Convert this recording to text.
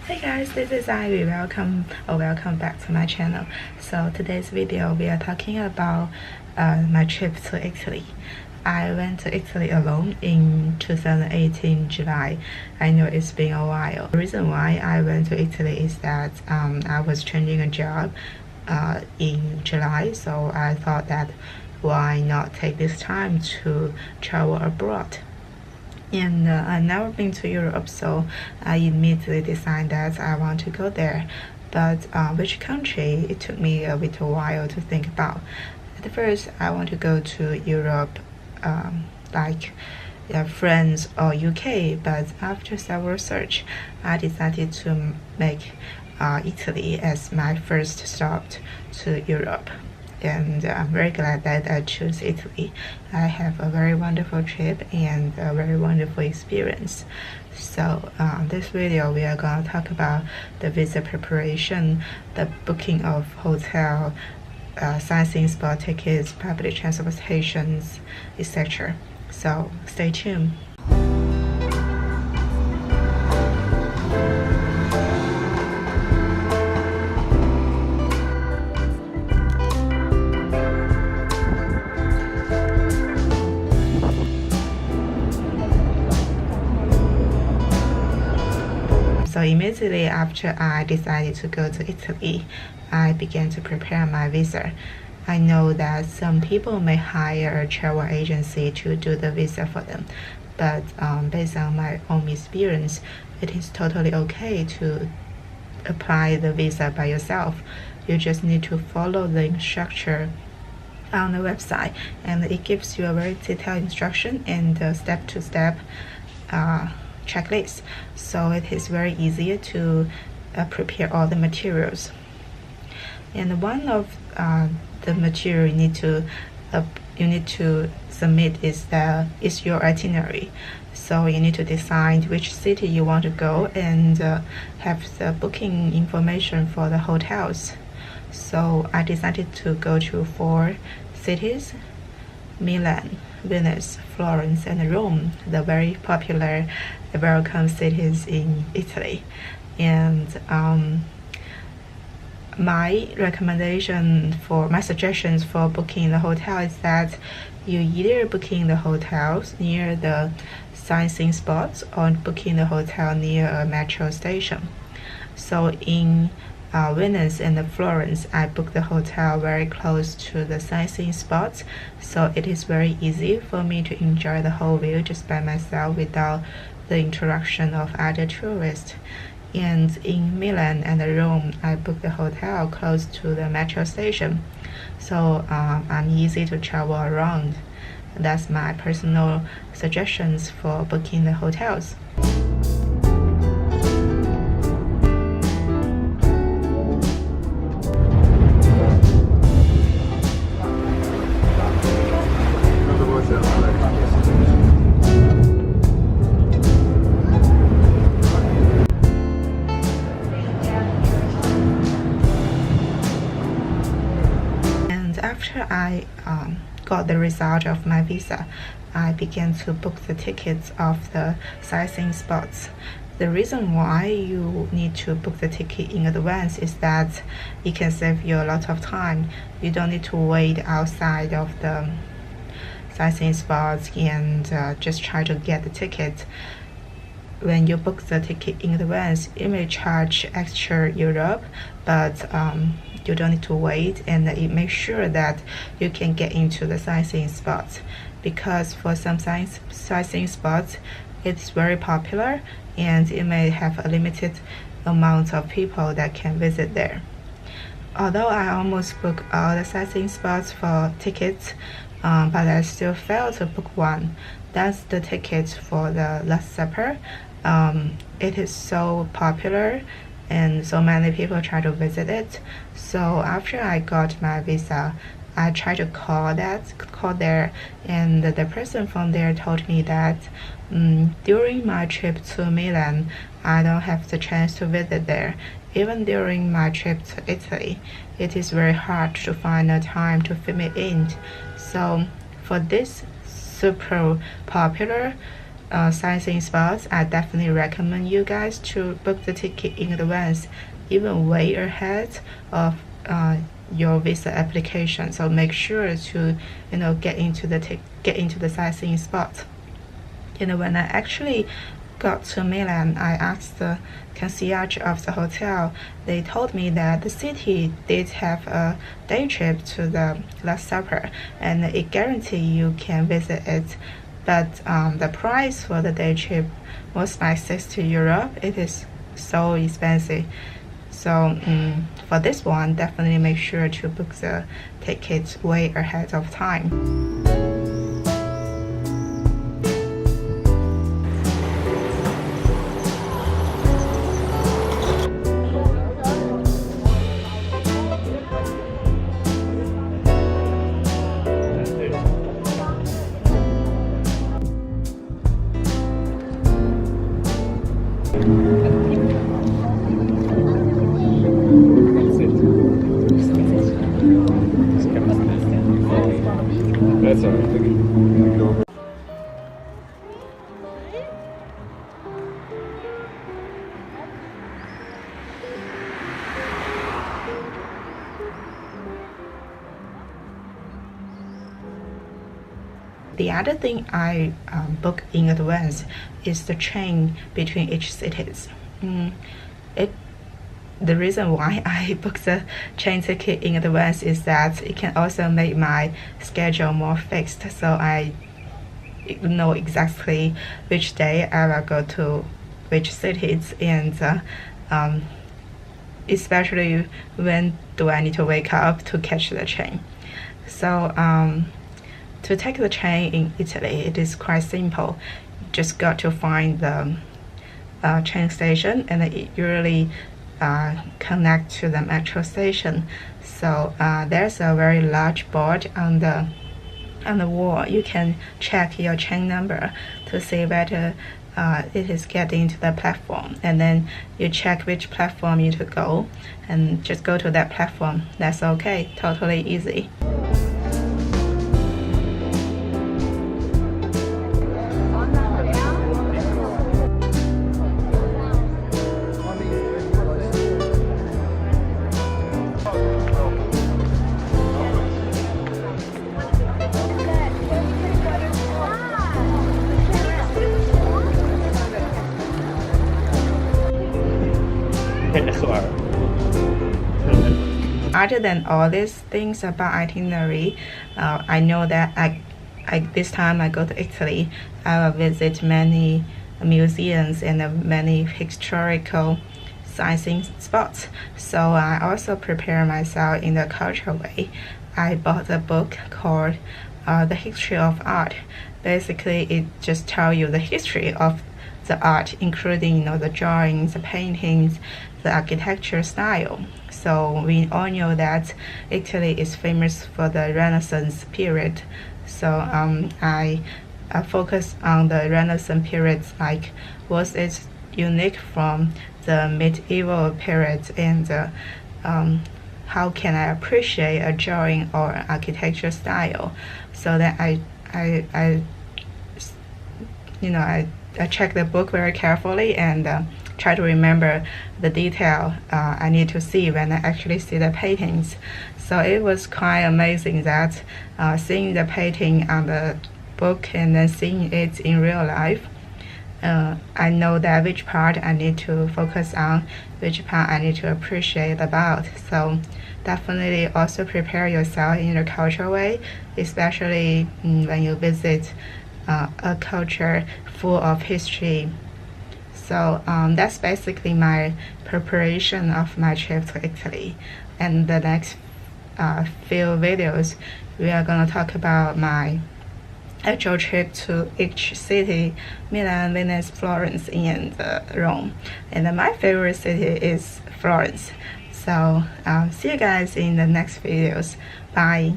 Hey guys, this is Ivy. Welcome back to my channel. So today's video we are talking about my trip to Italy. I went to Italy alone in 2018 July. I know it's been a while. The reason why I went to Italy is that I was changing a job in July, so I thought that why not take this time to travel abroad. And I've never been to Europe, so I immediately decided that I want to go there. But which country, it took me a little while to think about. At first I want to go to Europe, like France or UK, but after several search I decided to make Italy as my first stop to Europe. And I'm very glad that I chose Italy. I have a very wonderful trip and a very wonderful experience. So this video we are going to talk about the visa preparation, the booking of hotel, sightseeing spot tickets, public transportations, etc. So stay tuned. So immediately after I decided to go to Italy, I began to prepare my visa. I know that some people may hire a travel agency to do the visa for them, but based on my own experience, it is totally okay to apply the visa by yourself. You just need to follow the instruction on the website, and it gives you a very detailed instruction and step-to-step checklist, so it is very easy to prepare all the materials. And one of the material you need to submit is your itinerary. So you need to decide which city you want to go and have the booking information for the hotels. So I decided to go to 4 cities: Milan, Venice, Florence, and Rome, the very popular welcome cities in Italy. And my suggestions for booking the hotel is that you either booking the hotels near the sightseeing spots or booking the hotel near a metro station. So in Venice and Florence, I booked the hotel very close to the sightseeing spots, so it is very easy for me to enjoy the whole view just by myself without the interaction of other tourists. And in Milan and Rome, I booked the hotel close to the metro station, so I'm easy to travel around. That's my personal suggestions for booking the hotels. After I got the result of my visa, I began to book the tickets of the sightseeing spots. The reason why you need to book the ticket in advance is that it can save you a lot of time. You don't need to wait outside of the sightseeing spots and just try to get the ticket. When you book the ticket in advance, it may charge extra Europe, but you don't need to wait, and it makes sure that you can get into the sightseeing spots, because for some sightseeing spots it's very popular and it may have a limited amount of people that can visit there. Although I almost booked all the sightseeing spots for tickets, but I still failed to book one. That's the ticket for the Last Supper. It is so popular and so many people try to visit it. So after I got my visa, I tried to call there, and the person from there told me that during my trip to Milan, I don't have the chance to visit there. Even during my trip to Italy, it is very hard to find a time to film it in. So for this super popular sightseeing spots, I definitely recommend you guys to book the ticket in advance, even way ahead of your visa application. So make sure to get into the sightseeing spot. When I actually got to Milan, I asked the concierge of the hotel. They told me that the city did have a day trip to the Last Supper, and it guaranteed you can visit it. But the price for the day trip was like €60. It is so expensive. So for this one, definitely make sure to book the tickets way ahead of time. That's all right. Take it over. The other thing I book in advance is the train between each cities. The reason why I book the train ticket in advance is that it can also make my schedule more fixed, so I know exactly which day I will go to which cities, and especially when do I need to wake up to catch the train. So to take the train in Italy, it is quite simple. You just got to find the train station, and it usually connect to the metro station. So there's a very large board on the wall. You can check your train number to see whether it is getting to the platform, and then you check which platform you to go, and just go to that platform. That's okay, totally easy. Other than all these things about itinerary, I know that this time I go to Italy, I will visit many museums and many historical sightseeing spots. So I also prepare myself in the cultural way. I bought a book called The History of Art. Basically, it just tells you the history of the art, including the drawings, the paintings, the architecture style. So we all know that Italy is famous for the Renaissance period. So I focus on the Renaissance period, like was it unique from the medieval period, and how can I appreciate a drawing or architecture style. So that I check the book very carefully and try to remember the detail I need to see when I actually see the paintings. So it was quite amazing that seeing the painting on the book and then seeing it in real life, I know that which part I need to focus on, which part I need to appreciate about. So definitely also prepare yourself in a cultural way, especially when you visit a culture full of history. So that's basically my preparation of my trip to Italy. And the next few videos, we are going to talk about my actual trip to each city: Milan, Venice, Florence, and Rome. And my favorite city is Florence. So see you guys in the next videos. Bye.